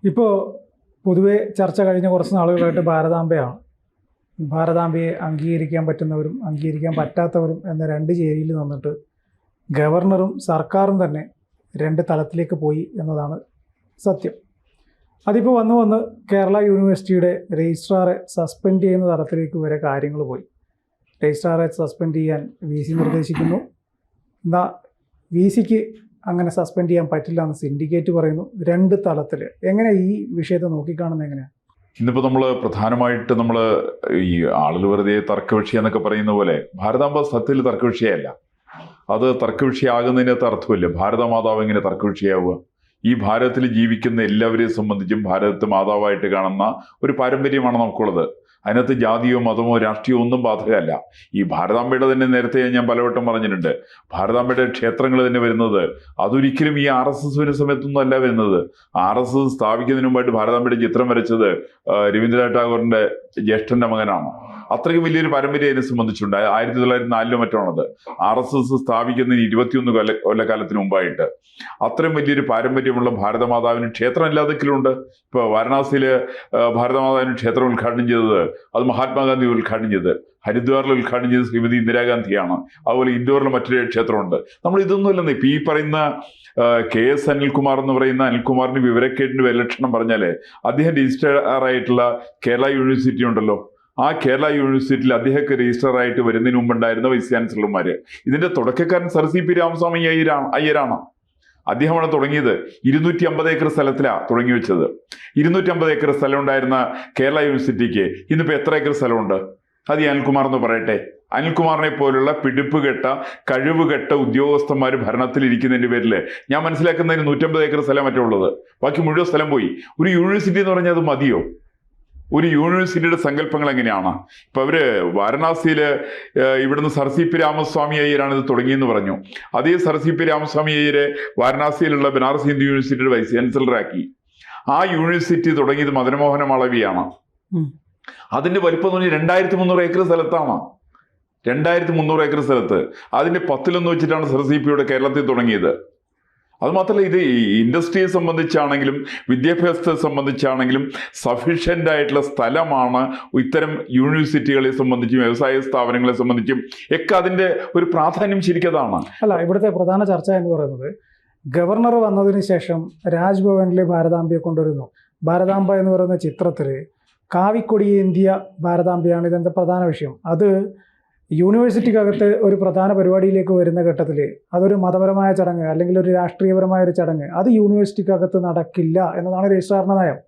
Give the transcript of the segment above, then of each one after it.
ഇപ്പോൾ പൊതുവെ ചർച്ച കഴിഞ്ഞ കുറച്ച് നാളുകളായിട്ട് ഭാരതാംബയാണ്. ഭാരതാംബയെ അംഗീകരിക്കാൻ പറ്റുന്നവരും അംഗീകരിക്കാൻ പറ്റാത്തവരും എന്ന രണ്ട് ചേരിയിൽ നിന്നിട്ട് ഗവർണറും സർക്കാരും തന്നെ രണ്ട് തലത്തിലേക്ക് പോയി എന്നതാണ് സത്യം. അതിപ്പോൾ വന്ന് കേരള യൂണിവേഴ്സിറ്റിയുടെ രജിസ്ട്രാറെ സസ്പെൻഡ് ചെയ്യുന്ന തലത്തിലേക്ക് വരെ കാര്യങ്ങൾ പോയി. രജിസ്ട്രാറെ സസ്പെൻഡ് ചെയ്യാൻ VC നിർദ്ദേശിക്കുന്നു. എന്നാൽ VCക്ക് അങ്ങനെ സസ്പെൻഡ് ചെയ്യാൻ പറ്റില്ല എന്ന് സിൻഡിക്കേറ്റ് പറയുന്നു. രണ്ട് തലത്തിൽ എങ്ങനെ ഈ വിഷയത്തെ നോക്കിക്കാണുന്നത് എങ്ങനെയാണ്? ഇന്നിപ്പോൾ നമ്മൾ പ്രധാനമായിട്ട് ഈ ആളുകൾ വെറുതെ തർക്കവിഷയം എന്നൊക്കെ പറയുന്ന പോലെ ഭാരതാംബ സത്യത്തിൽ തർക്കവിഷയമല്ല. അത് തർക്കവിഷയമാകുന്നതിനകത്ത് അർത്ഥമില്ല. ഭാരതമാതാവ് എങ്ങനെ തർക്കവിഷയമാവുക? ഈ ഭാരതത്തിൽ ജീവിക്കുന്ന എല്ലാവരെയും സംബന്ധിച്ചും ഭാരതത്തെ മാതാവായിട്ട് കാണുന്ന ഒരു പാരമ്പര്യമാണ് നമുക്കുള്ളത്. അതിനകത്ത് ജാതിയോ മതമോ രാഷ്ട്രീയമോ ഒന്നും ബാധകമല്ല. ഈ ഭാരതാംബയുടെ തന്നെ നേരത്തെ ഞാൻ പലവട്ടം പറഞ്ഞിട്ടുണ്ട്, ഭാരതാംബയുടെ ക്ഷേത്രങ്ങൾ തന്നെ വരുന്നത് അതൊരിക്കലും ഈ RSS വരുന്ന സമയത്തൊന്നും അല്ല വരുന്നത്. RSS സ്ഥാപിക്കുന്നതിന് മുമ്പായിട്ട് ഭാരതാംബയുടെ ചിത്രം വരച്ചത് രവീന്ദ്രനാഥ് ടാഗോറിന്റെ ജ്യേഷ്ഠന്റെ മകനാണ്. അത്രയ്ക്കും വലിയൊരു പാരമ്പര്യം അതിനെ സംബന്ധിച്ചുണ്ട്. 1904 മറ്റാണത് RSS സ്ഥാപിക്കുന്നതിന് 21 കൊല്ലക്കാലത്തിന് മുമ്പായിട്ട്. അത്രയും വലിയൊരു പാരമ്പര്യമുള്ള ഭാരതമാതാവിന് ക്ഷേത്രം എല്ലാതൊക്കെയുണ്ട്. ഇപ്പൊ വാരണാസിയില് ഭാരതമാതാവിന് ക്ഷേത്രം ഉദ്ഘാടനം ചെയ്തത് അത് മഹാത്മാഗാന്ധി ഉദ്ഘാടനം ചെയ്തത്, ഹരിദ്വാറിൽ ഉദ്ഘാടനം ചെയ്തത് ശ്രീമതി ഇന്ദിരാഗാന്ധിയാണ്. അതുപോലെ ഇൻഡോറിൽ മറ്റൊരു ക്ഷേത്രമുണ്ട്. നമ്മൾ ഇതൊന്നും അല്ലെന്ന്. ഇപ്പൊ ഈ പറയുന്ന KS അനിൽകുമാർ എന്ന് പറയുന്ന അനിൽകുമാറിന് വിവരക്കേടിന്റെ ലക്ഷണം പറഞ്ഞാല് അദ്ദേഹം രജിസ്ട്രാറായിട്ടുള്ള കേരള യൂണിവേഴ്സിറ്റി ഉണ്ടല്ലോ, ആ കേരള യൂണിവേഴ്സിറ്റിയിൽ അദ്ദേഹത്തെ രജിസ്ട്രാർ ആയിട്ട് വരുന്നതിന് മുമ്പുണ്ടായിരുന്ന വൈസ് ചാൻസലർമാര്, ഇതിന്റെ തുടക്കക്കാരൻ സർ CP രാമസ്വാമി അയ്യരാണ്. അദ്ദേഹമാണ് തുടങ്ങിയത്. 250 ഏക്കർ സ്ഥലത്തിലാണ് തുടങ്ങി വെച്ചത്. 250 ഏക്കർ സ്ഥലം ഉണ്ടായിരുന്ന കേരള യൂണിവേഴ്സിറ്റിക്ക് ഇന്നിപ്പോ എത്ര ഏക്കർ സ്ഥലമുണ്ട്? അത് ഈ അനിൽകുമാർ എന്ന് പറയട്ടെ. അനിൽകുമാറിനെ പോലുള്ള പിടിപ്പുകെട്ട കഴിവുകെട്ട ഉദ്യോഗസ്ഥന്മാർ ഭരണത്തിൽ ഇരിക്കുന്നതിന്റെ പേരിൽ ഞാൻ മനസ്സിലാക്കുന്നതിന് 150 ഏക്കർ സ്ഥലം മറ്റേ ഉള്ളത്. ബാക്കി മുഴുവൻ സ്ഥലം പോയി. ഒരു യൂണിവേഴ്സിറ്റി എന്ന് പറഞ്ഞാൽ അത് മതിയോ? ഒരു യൂണിവേഴ്സിറ്റിയുടെ സങ്കല്പങ്ങൾ എങ്ങനെയാണ്? ഇപ്പൊ അവര് വാരണാസിയില് ഇവിടുന്ന് സർ CP രാമസ്വാമി അയ്യരാണ് ഇത് തുടങ്ങിയെന്ന് പറഞ്ഞു. അതേ സർ CP രാമസ്വാമി അയ്യരെ വാരണാസിയിലുള്ള ബനാറസ് ഹിന്ദു യൂണിവേഴ്സിറ്റിയുടെ വൈസ് ചാൻസലറാക്കി. ആ യൂണിവേഴ്സിറ്റി തുടങ്ങിയത് മദനമോഹന മാളവിയാണ്. അതിന്റെ വലിപ്പം എന്ന് പറഞ്ഞാൽ 2300 ഏക്കർ സ്ഥലത്താണ്. 2300 ഏക്കർ സ്ഥലത്ത് അതിന്റെ 10 വെച്ചിട്ടാണ് സർ CPയുടെ കേരളത്തിൽ തുടങ്ങിയത്. അത് മാത്രമല്ല, ഇത് ഇൻഡസ്ട്രിയെ സംബന്ധിച്ചാണെങ്കിലും വിദ്യാഭ്യാസത്തെ സംബന്ധിച്ചാണെങ്കിലും സഫീഷ്യൻ്റ് ആയിട്ടുള്ള സ്ഥലമാണ് ഇത്തരം യൂണിവേഴ്സിറ്റികളെ സംബന്ധിച്ചും വ്യവസായ സ്ഥാപനങ്ങളെ സംബന്ധിച്ചും ഒക്കെ അതിൻ്റെ ഒരു പ്രാധാന്യം ശരിക്കതാണ്. അല്ല, ഇവിടുത്തെ പ്രധാന ചർച്ച എന്ന് പറയുന്നത് ഗവർണർ വന്നതിന് ശേഷം രാജ്ഭവനിൽ ഭാരതാംബയെ കൊണ്ടുവരുന്നു. ഭാരതാംബ എന്ന് പറയുന്ന ചിത്രത്തിൽ കാവിക്കൊടിയേന്തിയ ഭാരതാംബയാണ് ഇതിൻ്റെ പ്രധാന വിഷയം. അത് യൂണിവേഴ്സിറ്റിക്കകത്ത് ഒരു പ്രധാന പരിപാടിയിലേക്ക് വരുന്ന ഘട്ടത്തിൽ അതൊരു മതപരമായ ചടങ്ങ് അല്ലെങ്കിൽ ഒരു രാഷ്ട്രീയപരമായ ഒരു ചടങ്ങ് അത് യൂണിവേഴ്സിറ്റിക്കകത്ത് നടക്കില്ല എന്നതാണ് രജിസ്ട്രാറിന്റെ നയം.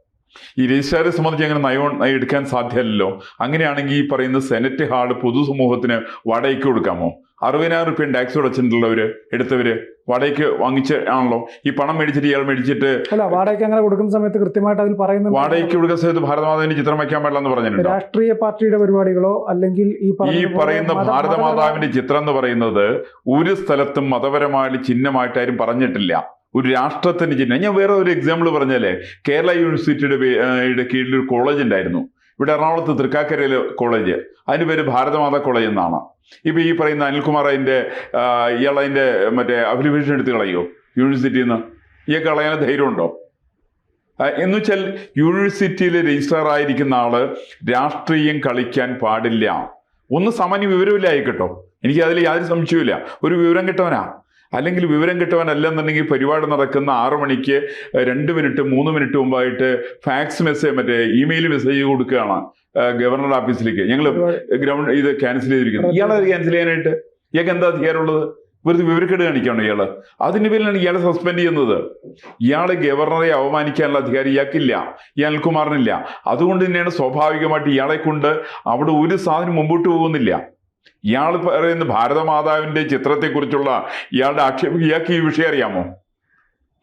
ഈ രജിസ്ട്രാറെ സംബന്ധിച്ച് അങ്ങനെ നയം എടുക്കാൻ സാധ്യമല്ലല്ലോ. അങ്ങനെയാണെങ്കിൽ ഈ പറയുന്ന സെനറ്റ് ഹാള് പൊതുസമൂഹത്തിന് വാടകയ്ക്ക് കൊടുക്കാമോ? 60,000 രൂപ ടാക്സ് അടച്ചിട്ടുള്ളവര് എടുത്തവര് വാടകയ്ക്ക് വാങ്ങിച്ച് ആണല്ലോ ഈ പണം മേടിച്ചിട്ട് ഇയാൾ മേടിച്ചിട്ട്. അല്ല, വാടകയ്ക്ക് അങ്ങനെ കൊടുക്കുന്ന സമയത്ത് കൃത്യമായിട്ട് അതിൽ പറയുന്നത് വാടകയ്ക്ക് കൊടുക്കുന്ന സമയത്ത് ഭാരതമാതാവിന്റെ ചിത്രം വയ്ക്കാൻ പാടില്ല എന്ന് പറഞ്ഞിട്ടുണ്ട്. രാഷ്ട്രീയ പാർട്ടിയുടെ പരിപാടികളോ അല്ലെങ്കിൽ ഈ പറയുന്ന ഭാരതമാതാവിന്റെ ചിത്രം എന്ന് പറയുന്നത് ഒരു സ്ഥലത്തും മതപരമായ ചിഹ്നമായിട്ടാരും പറഞ്ഞിട്ടില്ല. ഒരു രാഷ്ട്രത്തിന്റെ ചിഹ്നം. ഞാൻ വേറെ ഒരു എക്സാമ്പിൾ പറഞ്ഞാലേ, കേരള യൂണിവേഴ്സിറ്റിയുടെ കീഴിൽ ഒരു കോളേജ് ഉണ്ടായിരുന്നു. ഇവിടെ എറണാകുളത്ത് തൃക്കാക്കരയിലെ കോളേജ്, അതിന്റെ പേര് ഭാരതമാതാ കോളേജ് എന്നാണ്. ഇപ്പൊ ഈ പറയുന്ന അനിൽകുമാർ ഇയാളതിന്റെ മറ്റേ അഫിലിയേഷൻ എടുത്ത് കളയോ യൂണിവേഴ്സിറ്റിയിൽ നിന്ന്? ഇയാൾക്ക് കളയാൻ ധൈര്യമുണ്ടോ? എന്ന് വെച്ചാൽ യൂണിവേഴ്സിറ്റിയിൽ രജിസ്ട്രാർ ആയിരിക്കുന്ന ആള് രാഷ്ട്രീയം കളിക്കാൻ പാടില്ല. ഒന്ന് സാമാന്യ വിവരമില്ലായിക്കട്ടോ, എനിക്ക് അതിൽ യാതൊരു സംശയവുമില്ല. ഒരു വിവരം കിട്ടവനാ. അല്ലെങ്കിൽ വിവരം കിട്ടവനല്ലെന്നുണ്ടെങ്കിൽ പരിപാടി നടക്കുന്ന 6 മണിക്ക് 2 മിനിറ്റ് 3 മിനിറ്റ് മുമ്പായിട്ട് ഫാക്സ് മെസ്സേജ് മറ്റേ ഇമെയിൽ മെസ്സേജ് കൊടുക്കുകയാണ് ഗവർണറുടെ ഓഫീസിലേക്ക്, ഞങ്ങൾ ഗ്രൗണ്ട് ഇത് ക്യാൻസൽ ചെയ്തിരിക്കുന്നു. ഇയാളത് ക്യാൻസൽ ചെയ്യാനായിട്ട് ഇയാൾക്ക് എന്താ അധികാരമുള്ളത്? വെറുതെ വിവരക്കേട് കാണിക്കാണോ ഇയാള്? അതിന്റെ പേരിലാണ് ഇയാളെ സസ്പെൻഡ് ചെയ്യുന്നത്. ഇയാള് ഗവർണറെ അവമാനിക്കാനുള്ള അധികാരം ഇയാൾക്കില്ല, ഈ അനിൽകുമാറിനില്ല. അതുകൊണ്ട് തന്നെയാണ് സ്വാഭാവികമായിട്ട് ഇയാളെ കൊണ്ട് അവിടെ ഒരു സാധനം മുമ്പോട്ട് പോകുന്നില്ല. ഇയാൾ പറയുന്ന ഭാരതമാതാവിന്റെ ചിത്രത്തെക്കുറിച്ചുള്ള ഇയാളുടെ ആക്ഷേപം ഇയാൾക്ക് ഈ വിഷയം അറിയാമോ?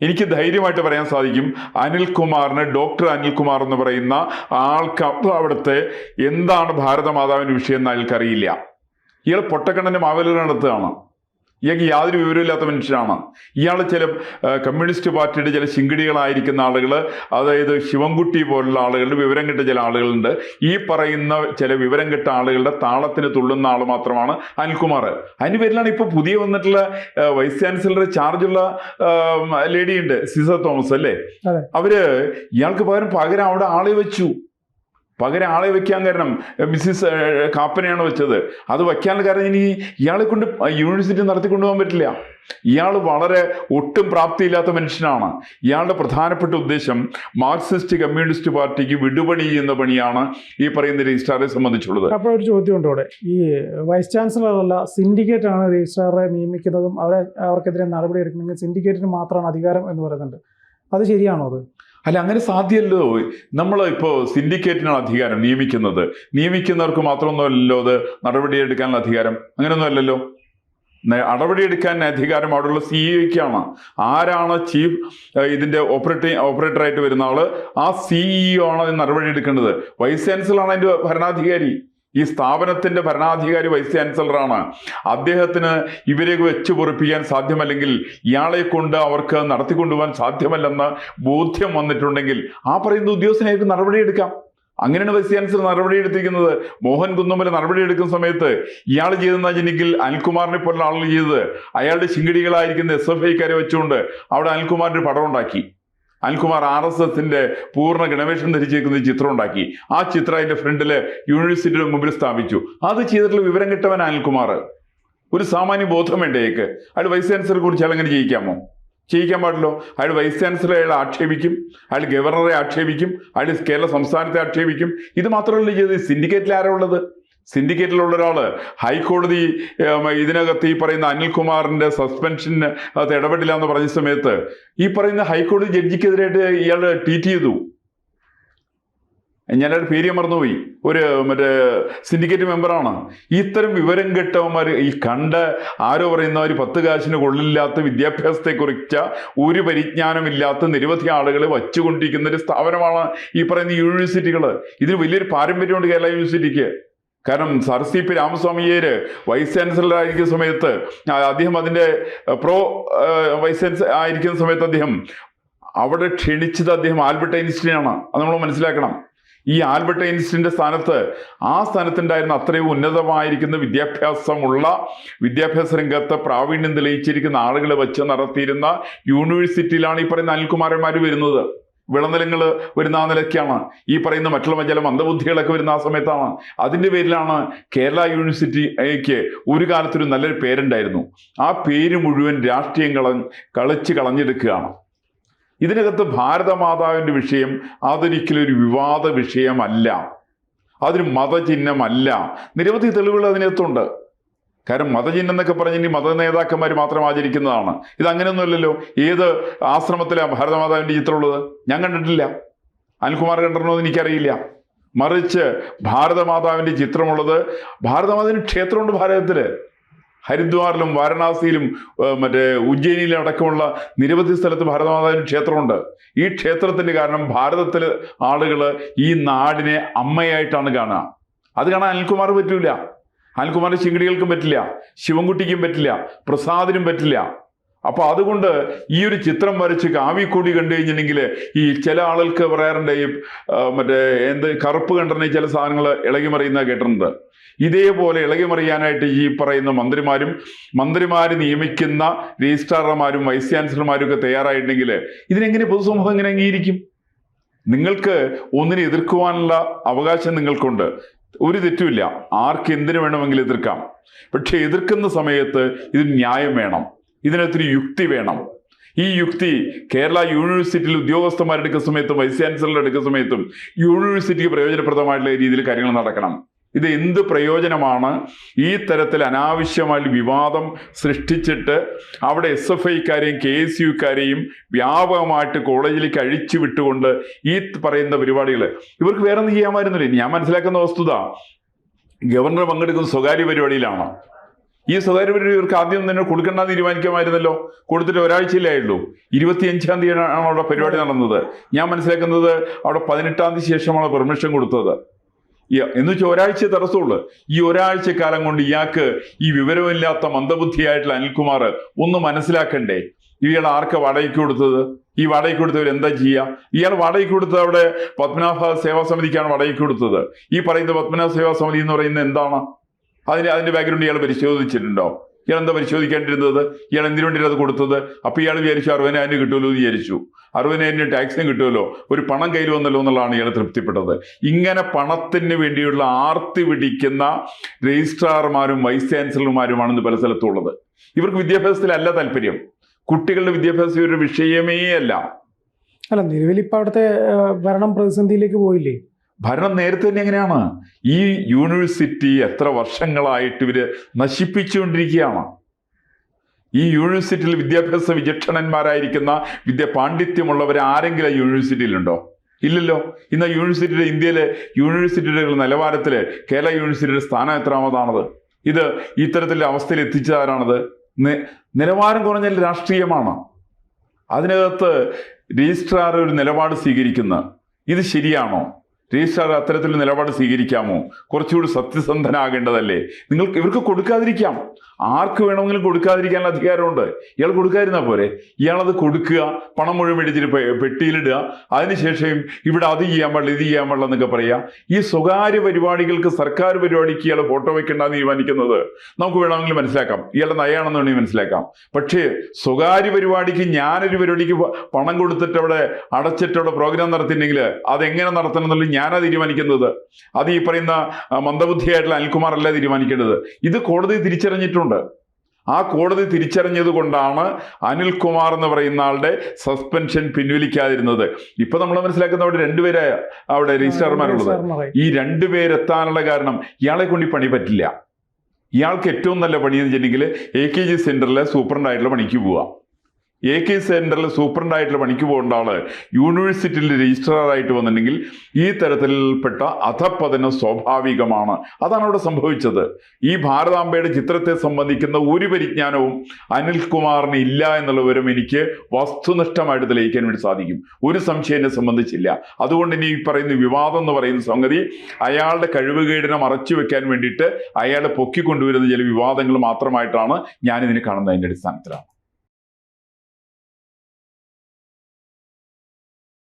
എനിക്ക് ധൈര്യമായിട്ട് പറയാൻ സാധിക്കും, അനിൽകുമാറിന് ഡോക്ടർ അനിൽകുമാർ എന്ന് പറയുന്ന ആൾക്ക് അവിടുത്തെ എന്താണ് ഭാരതമാതാവിന്റെ വിഷയം എന്ന് അയാൾക്കറിയില്ല. ഇയാൾ പൊട്ടക്കണ്ണന്റെ മാവേലുകൾ നടത്തുകയാണ്. ഇയാൾക്ക് യാതൊരു വിവരമില്ലാത്ത മനുഷ്യനാണ്. ഇയാൾ ചില കമ്മ്യൂണിസ്റ്റ് പാർട്ടിയുടെ ചില ശിങ്കിടികളായിരിക്കുന്ന ആളുകൾ, അതായത് ശിവൻകുട്ടി പോലുള്ള ആളുകളുടെ വിവരം കിട്ട ചില ആളുകളുണ്ട്. ഈ പറയുന്ന ചില വിവരം കിട്ട ആളുകളുടെ താളത്തിന് തുള്ളുന്ന ആൾ മാത്രമാണ് അനിൽകുമാർ. അതിന് പേരിലാണ് ഇപ്പോൾ പുതിയ വന്നിട്ടുള്ള വൈസ് ചാൻസലർ ചാർജുള്ള ലേഡി ഉണ്ട്, സിസർ തോമസ് അല്ലേ. അവര് ഇയാൾക്ക് പകരം അവിടെ ആളെ വെച്ചു. പകരം ആളെ വെക്കാൻ കാരണം മിസ്സിസ് കാപ്പനെയാണ് വെച്ചത്. അത് വയ്ക്കാനുള്ള കാരണം ഇനി ഇയാളെ കൊണ്ട് യൂണിവേഴ്സിറ്റി നടത്തിക്കൊണ്ടുപോകാൻ പറ്റില്ല. ഇയാൾ വളരെ ഒട്ടും പ്രാപ്തിയില്ലാത്ത മനുഷ്യനാണ്. ഇയാളുടെ പ്രധാനപ്പെട്ട ഉദ്ദേശം മാർക്സിസ്റ്റ് കമ്മ്യൂണിസ്റ്റ് പാർട്ടിക്ക് വിടുപണി ചെയ്യുന്ന പണിയാണ് ഈ പറയുന്ന രജിസ്ട്രാറെ സംബന്ധിച്ചുള്ളത്. അപ്പോൾ ഒരു ചോദ്യമുണ്ട് ഇവിടെ. ഈ വൈസ് ചാൻസലറല്ല, സിൻഡിക്കേറ്റ് ആണ് രജിസ്ട്രാറെ നിയമിക്കുന്നതും അവർക്കെതിരെ നടപടി എടുക്കുന്നതെങ്കിൽ സിൻഡിക്കേറ്റിന് മാത്രമാണ് അധികാരം എന്ന് പറയുന്നുണ്ട്. അത് ശരിയാണോ? അത് അല്ല, അങ്ങനെ സാധ്യമല്ലോ. നമ്മൾ ഇപ്പോൾ സിൻഡിക്കേറ്റിനാണ് അധികാരം നിയമിക്കുന്നവർക്ക് മാത്രമൊന്നുമല്ലല്ലോ അത് നടപടിയെടുക്കാനുള്ള അധികാരം. അങ്ങനെയൊന്നും അല്ലല്ലോ. നടപടിയെടുക്കാൻ അധികാരം അവിടെയുള്ള സിഇഒയ്ക്കാണ്. ആരാണ് ചീഫ് ഇതിൻ്റെ ഓപ്പറേറ്ററായിട്ട് വരുന്ന ആള്? ആ സിഇഒ ആണ് അതിന് നടപടി എടുക്കേണ്ടത്. വൈസ് ചാൻസലറാണ് അതിൻ്റെ ഭരണാധികാരി. ഈ സ്ഥാപനത്തിന്റെ ഭരണാധികാരി വൈസ് ചാൻസലറാണ്. അദ്ദേഹത്തിന് ഇവരെ വെച്ച് പൊറിപ്പിക്കാൻ സാധ്യമല്ലെങ്കിൽ, ഇയാളെ കൊണ്ട് അവർക്ക് നടത്തിക്കൊണ്ടുപോകാൻ സാധ്യമല്ലെന്ന് ബോധ്യം വന്നിട്ടുണ്ടെങ്കിൽ ആ പറയുന്ന ഉദ്യോഗസ്ഥനായിട്ട് നടപടിയെടുക്കാം. അങ്ങനെയാണ് വൈസ് ചാൻസലർ നടപടിയെടുത്തിരിക്കുന്നത്. മോഹൻ കുന്നമ്മൽ നടപടിയെടുക്കുന്ന സമയത്ത് ഇയാൾ ചെയ്തെന്നെങ്കിൽ അനിൽകുമാറിനെ പോലുള്ള ആളുകൾ ചെയ്തത്, അയാളുടെ ശിങ്കിടികളായിരിക്കുന്ന SFIക്കാരെ വെച്ചുകൊണ്ട് അവിടെ അനിൽകുമാറിന്റെ പടം ഉണ്ടാക്കി. അനിൽകുമാർ RSSന്റെ പൂർണ്ണ ഗണവേഷം ധരിച്ചിരിക്കുന്ന ചിത്രം ഉണ്ടാക്കി. ആ ചിത്രം അതിന്റെ ഫ്രണ്ടില് യൂണിവേഴ്സിറ്റിയുടെ മുമ്പിൽ സ്ഥാപിച്ചു. അത് ചെയ്തിട്ടുള്ള വിവരം കിട്ടവൻ അനിൽകുമാർ. ഒരു സാമാന്യ ബോധം വേണ്ടേക്ക്. അയാൾ വൈസ് ചാൻസലറെ കുറിച്ച് അയാൾ അങ്ങനെ ചെയ്യിക്കാമോ? ചെയ്യിക്കാൻ പാടില്ലോ. അയാൾ വൈസ് ചാൻസലറെ അയാൾ ആക്ഷേപിക്കും, അയാൾ ഗവർണറെ ആക്ഷേപിക്കും, അയാൾ കേരള സംസ്ഥാനത്തെ ആക്ഷേപിക്കും. ഇത് മാത്രമല്ല ചെയ്ത്. സിൻഡിക്കേറ്റിൽ ആരാ ഉള്ളത്? സിൻഡിക്കേറ്റിലുള്ള ഒരാള് ഹൈക്കോടതി ഇതിനകത്ത് ഈ പറയുന്ന അനിൽകുമാറിന്റെ സസ്പെൻഷന് അത് ഇടപെടില്ല എന്ന് പറഞ്ഞ സമയത്ത് ഈ പറയുന്ന ഹൈക്കോടതി ജഡ്ജിക്കെതിരായിട്ട് ഇയാൾ ട്വീറ്റ് ചെയ്തു. ഞാനൊരു പേര് മറന്നുപോയി. ഒരു സിൻഡിക്കേറ്റ് മെമ്പറാണ്. ഇത്തരം വിവരം കെട്ടവന്മാർ, ഈ ആരോ പറയുന്നവർ 10 കാശിന് കൊള്ളില്ലാത്ത വിദ്യാഭ്യാസത്തെക്കുറിച്ച ഒരു പരിജ്ഞാനമില്ലാത്ത നിരവധി ആളുകളെ വച്ചുകൊണ്ടിരിക്കുന്ന ഒരു സ്ഥാപനമാണ് ഈ പറയുന്ന യൂണിവേഴ്സിറ്റികൾ. ഇതിന് വലിയൊരു പാരമ്പര്യമുണ്ട് കേരള യൂണിവേഴ്സിറ്റിക്ക്. കാരണം സർ CP രാമസ്വാമിയേര് വൈസ് ചാൻസലർ ആയിരിക്കുന്ന സമയത്ത് അദ്ദേഹം അതിൻ്റെ വൈസ് ചാൻസലർ ആയിരിക്കുന്ന സമയത്ത് അദ്ദേഹം അവിടെ ക്ഷണിച്ചത് ആൽബർട്ട് ഐൻസ്റ്റീനാണ്. അത് നമ്മൾ മനസ്സിലാക്കണം. ഈ ആൽബർട്ട് ഐൻസ്റ്റീൻ്റെ ആ സ്ഥാനത്തുണ്ടായിരുന്ന അത്രയും ഉന്നതമായിരിക്കുന്ന വിദ്യാഭ്യാസ രംഗത്ത് പ്രാവീണ്യം തെളിയിച്ചിരിക്കുന്ന ആളുകളെ വെച്ച് നടത്തിയിരുന്ന യൂണിവേഴ്സിറ്റിയിലാണ് ഈ പറയുന്ന അനിൽകുമാരന്മാർ വരുന്നത്. വിളനിലങ്ങൾ വരുന്ന ആ നിലയ്ക്കാണ്. ഈ പറയുന്ന മറ്റുള്ള ചില മന്ദബുദ്ധികളൊക്കെ വരുന്ന ആ സമയത്താണ്. അതിൻ്റെ പേരിലാണ് കേരള യൂണിവേഴ്സിറ്റിക്ക് ഒരു കാലത്തൊരു നല്ലൊരു പേരുണ്ടായിരുന്നു. ആ പേര് മുഴുവൻ രാഷ്ട്രീയം കളഞ്ഞെടുക്കുകയാണ്. ഇതിനകത്ത് ഭാരതമാതാവിൻ്റെ വിഷയം അതൊരിക്കലും ഒരു വിവാദ വിഷയമല്ല, അതൊരു മതചിഹ്നമല്ല. നിരവധി തെളിവുകൾ അതിനകത്തുണ്ട്. കാരണം മതചിഹ്നം എന്നൊക്കെ പറഞ്ഞിട്ട് മത നേതാക്കന്മാർ മാത്രം ആചരിക്കുന്നതാണ്. ഇത് അങ്ങനെയൊന്നുമല്ലല്ലോ. ഏത് ആശ്രമത്തിലാണ് ഭാരതമാതാവിൻ്റെ ചിത്രമുള്ളത്? ഞാൻ കണ്ടിട്ടില്ല. അനിൽകുമാർ കണ്ടിട്ടുണ്ടോ എന്ന് എനിക്കറിയില്ല. മറിച്ച് ഭാരതമാതാവിൻ്റെ ചിത്രമുള്ളത്, ഭാരതമാതാവിന് ക്ഷേത്രമുണ്ട് ഭാരതത്തില്. ഹരിദ്വാറിലും വാരണാസിയിലും ഉജ്ജയിനിയിലും അടക്കമുള്ള നിരവധി സ്ഥലത്ത് ഭാരതമാതാവിന് ക്ഷേത്രമുണ്ട്. ഈ ക്ഷേത്രത്തിന്റെ കാരണം ഭാരതത്തിലെ ആളുകൾ ഈ നാടിനെ അമ്മയായിട്ടാണ് കാണുക. അത് കാണാൻ അനിൽകുമാർ പറ്റൂല. അനിൽകുമാറിന്റെ ശിങ്കിടികൾക്കും പറ്റില്ല, ശിവൻകുട്ടിക്കും പറ്റില്ല, പ്രസാദിനും പറ്റില്ല. അപ്പൊ അതുകൊണ്ട് ഈ ഒരു ചിത്രം വരച്ച് കാവിക്കൂടി കണ്ടു കഴിഞ്ഞിട്ടുണ്ടെങ്കിൽ ഈ ചില ആളുകൾക്ക് പറയാറുണ്ട്, ഈ കറുപ്പ് കണ്ടിട്ടുണ്ടെങ്കിൽ ചില സാധനങ്ങൾ ഇളകി മറിയുന്ന കേട്ടിട്ടുണ്ട്. ഇതേപോലെ ഇളകി മറിയാനായിട്ട് ഈ പറയുന്ന മന്ത്രിമാർ നിയമിക്കുന്ന രജിസ്ട്രാർമാരും വൈസ് ചാൻസലർമാരും ഒക്കെ തയ്യാറായിട്ടുണ്ടെങ്കിൽ ഇതിനെങ്ങനെ പൊതുസമൂഹം എങ്ങനെ അംഗീകരിക്കും? നിങ്ങൾക്ക് ഒന്നിനെ എതിർക്കുവാനുള്ള അവകാശം നിങ്ങൾക്കുണ്ട്. ഒരു തെറ്റുമില്ല. ആർക്ക് എന്തിനു വേണമെങ്കിലും എതിർക്കാം. പക്ഷെ എതിർക്കുന്ന സമയത്ത് ഇതിന് ന്യായം വേണം, ഇതിനകത്തൊരു യുക്തി വേണം. ഈ യുക്തി കേരള യൂണിവേഴ്സിറ്റിയിൽ ഉദ്യോഗസ്ഥന്മാരെടുക്കുന്ന സമയത്തും വൈസ് ചാൻസലർ എടുക്കുന്ന സമയത്തും യൂണിവേഴ്സിറ്റിക്ക് പ്രയോജനപ്രദമായിട്ടുള്ള രീതിയിൽ കാര്യങ്ങൾ നടക്കണം. ഇത് എന്ത് പ്രയോജനമാണ്? ഈ തരത്തിൽ അനാവശ്യമായി വിവാദം സൃഷ്ടിച്ചിട്ട് അവിടെ SFIക്കാരെയും KSUക്കാരെയും വ്യാപകമായിട്ട് കോളേജിലേക്ക് അഴിച്ചു വിട്ടുകൊണ്ട് ഈ പറയുന്ന പരിപാടികൾ ഇവർക്ക് വേറെ ഒന്നും ചെയ്യാമായിരുന്നില്ല. ഞാൻ മനസ്സിലാക്കുന്ന വസ്തുത, ഗവർണർ പങ്കെടുക്കുന്ന സ്വകാര്യ പരിപാടിയിലാണ്. ഈ സ്വകാര്യ പരിപാടി ഇവർക്ക് ആദ്യം തന്നെ കൊടുക്കണ്ടെന്ന് തീരുമാനിക്കാമായിരുന്നല്ലോ. കൊടുത്തിട്ട് ഒരാഴ്ചയിലേ ആയുള്ളൂ. 25-ാം തീയതിയാണ് അവിടെ പരിപാടി നടന്നത്. ഞാൻ മനസ്സിലാക്കുന്നത് അവിടെ 18-ാം തീയതി ശേഷമാണ് പെർമിഷൻ കൊടുത്തത്. എന്ന് വെച്ചാൽ ഒരാഴ്ച തടസ്സമുള്ളൂ. ഈ ഒരാഴ്ച കാലം കൊണ്ട് ഇയാൾക്ക് ഈ വിവരമില്ലാത്ത മന്ദബുദ്ധിയായിട്ടുള്ള അനിൽകുമാർ ഒന്ന് മനസ്സിലാക്കണ്ടേ ഇയാൾ ആർക്കാ വാടകയ്ക്ക് കൊടുത്തത്? ഈ വാടകയ്ക്ക് കൊടുത്തവർ എന്താ ചെയ്യുക? ഇയാൾ വാടകയ്ക്ക് കൊടുത്തത് അവിടെ പത്മനാഭ സേവാ സമിതിക്കാണ് വാടകയ്ക്ക് കൊടുത്തത്. ഈ പറയുന്ന പത്മനാഭ സേവാ സമിതി എന്ന് പറയുന്നത് എന്താണ്? അതിന്റെ ബാക്ക്ഗ്രൗണ്ട് ഇയാൾ പരിശോധിച്ചിട്ടുണ്ടോ? ഇയാൾ എന്താ പരിശോധിക്കേണ്ടിരുന്നത്? ഇയാൾ എന്തിനു വേണ്ടിയാണ് അത് കൊടുത്തത്? അപ്പൊ ഇയാൾ വിചാരിച്ചു 60,000 കിട്ടുമല്ലോ എന്ന് വിചാരിച്ചു. 60,000 ടാക്സിനും കിട്ടുമല്ലോ, ഒരു പണം കയ്യിൽ വന്നല്ലോ എന്നുള്ളതാണ് ഇയാൾ തൃപ്തിപ്പെട്ടത്. ഇങ്ങനെ പണത്തിന് വേണ്ടിയുള്ള ആർത്തി പിടിക്കുന്ന രജിസ്ട്രാർമാരും വൈസ് ചാൻസലർമാരുമാണെന്ന് പല സ്ഥലത്തുള്ളത്. ഇവർക്ക് വിദ്യാഭ്യാസത്തിലല്ല താല്പര്യം. കുട്ടികളുടെ വിദ്യാഭ്യാസം ഒരു വിഷയമേ അല്ല. അല്ല, നിലവിൽ ഇപ്പൊ അവിടുത്തെ ഭരണം പ്രതിസന്ധിയിലേക്ക് പോയില്ലേ? ഭരണം നേരത്തെ തന്നെ എങ്ങനെയാണ്? ഈ യൂണിവേഴ്സിറ്റി എത്ര വർഷങ്ങളായിട്ട് ഇവര് നശിപ്പിച്ചുകൊണ്ടിരിക്കുകയാണ്. ഈ യൂണിവേഴ്സിറ്റിയിൽ വിദ്യാഭ്യാസ വിചക്ഷണന്മാരായിരിക്കുന്ന പാണ്ഡിത്യമുള്ളവർ ആരെങ്കിലും ആ യൂണിവേഴ്സിറ്റിയിലുണ്ടോ? ഇല്ലല്ലോ. ഇന്ന് യൂണിവേഴ്സിറ്റിയുടെ ഇന്ത്യയിലെ യൂണിവേഴ്സിറ്റിയുടെ നിലവാരത്തില് കേരള യൂണിവേഴ്സിറ്റിയുടെ സ്ഥാനം എത്രാമതാണത്? ഇത് ഇത്തരത്തിലുള്ള അവസ്ഥയിൽ എത്തിച്ചതാരാണത്? നിലവാരം കുറഞ്ഞ രാഷ്ട്രീയമാണ്. അതിനകത്ത് രജിസ്ട്രാർ ഒരു നിലപാട് സ്വീകരിക്കുന്ന ഇത് ശരിയാണോ? രജിസ്ട്രാർ അത്തരത്തിൽ നിലപാട് സ്വീകരിക്കാമോ? കുറച്ചുകൂടി സത്യസന്ധനാകേണ്ടതല്ലേ? ഇവർക്ക് കൊടുക്കാതിരിക്കാം. ആർക്ക് വേണമെങ്കിലും കൊടുക്കാതിരിക്കാനുള്ള അധികാരമുണ്ട്. ഇയാൾ കൊടുക്കാതിരുന്നാൽ പോരെ? ഇയാളത് കൊടുക്കുക, പണം മുഴുവൻ മേടിച്ചിട്ട് പെട്ടിയിലിടുക, അതിനുശേഷം ഇവിടെ അത് ചെയ്യാൻ പാടില്ല ഇത് ചെയ്യാൻ പാടില്ല എന്നൊക്കെ പറയുക. ഈ സ്വകാര്യ പരിപാടികൾക്ക്, സർക്കാർ പരിപാടിക്ക് ഇയാൾ ഫോട്ടോ വെക്കേണ്ടെന്ന് തീരുമാനിക്കുന്നത് നമുക്ക് വേണമെങ്കിൽ മനസ്സിലാക്കാം. ഇയാളുടെ നയാണെന്ന് വേണമെങ്കിൽ മനസ്സിലാക്കാം. പക്ഷേ സ്വകാര്യ പരിപാടിക്ക് ഞാനൊരു പരിപാടിക്ക് പണം കൊടുത്തിട്ട് അവിടെ അടച്ചിട്ട് അവിടെ പ്രോഗ്രാം നടത്തിയിട്ടുണ്ടെങ്കിൽ അതെങ്ങനെ നടത്തണം എന്നുള്ളത് ഞാനാ തീരുമാനിക്കുന്നത്. അത് ഈ പറയുന്ന മന്ദബുദ്ധിയായിട്ടുള്ള അനിൽകുമാർ അല്ല തീരുമാനിക്കേണ്ടത്. ഇത് കോടതി തിരിച്ചറിഞ്ഞിട്ടുണ്ട്. ആ കോടതി തിരിച്ചറിഞ്ഞത് കൊണ്ടാണ് അനിൽകുമാർ എന്ന് പറയുന്ന ആളുടെ സസ്പെൻഷൻ പിൻവലിക്കാതിരുന്നത്. ഇപ്പൊ നമ്മൾ മനസ്സിലാക്കുന്ന അവിടെ 2 പേരെ അവിടെ രജിസ്ട്രാർമാരുള്ളത്. ഈ 2 പേരെത്താനുള്ള കാരണം ഇയാളെ കൊണ്ട് ഈ പണി പറ്റില്ല. ഇയാൾക്ക് ഏറ്റവും നല്ല പണി എന്ന് വെച്ചിട്ടുണ്ടെങ്കിൽ AKG സെന്ററിലെ സൂപ്രണ്ടായിട്ടുള്ള പണിക്ക് പോവുക. AKG സെന്ററിൽ സൂപ്രണ്ടായിട്ടുള്ള പണിക്ക് പോകേണ്ട ആള് യൂണിവേഴ്സിറ്റിയിൽ രജിസ്ട്രാറായിട്ട് വന്നിട്ടുണ്ടെങ്കിൽ ഈ തരത്തിൽപ്പെട്ട അധപ്പതനം സ്വാഭാവികമാണ്. അതാണ് അവിടെ സംഭവിച്ചത്. ഈ ഭാരതാംബയുടെ ചിത്രത്തെ സംബന്ധിക്കുന്ന ഒരു പരിജ്ഞാനവും അനിൽകുമാറിന് ഇല്ല എന്നുള്ള വിവരം എനിക്ക് വസ്തുനിഷ്ഠമായിട്ട് തെളിയിക്കാൻ വേണ്ടി സാധിക്കും. ഒരു സംശയം എന്നെ സംബന്ധിച്ചില്ല. അതുകൊണ്ട് ഇനി ഈ പറയുന്ന വിവാദം എന്ന് പറയുന്ന സംഗതി അയാളുടെ കഴിവുകേടിനെ മറച്ചു വെക്കാൻ വേണ്ടിയിട്ട് അയാളെ പൊക്കിക്കൊണ്ടുവരുന്ന ചില വിവാദങ്ങൾ മാത്രമായിട്ടാണ് ഞാനിതിനെ കാണുന്നത്. അതിൻ്റെ അടിസ്ഥാനത്തിലാണ്.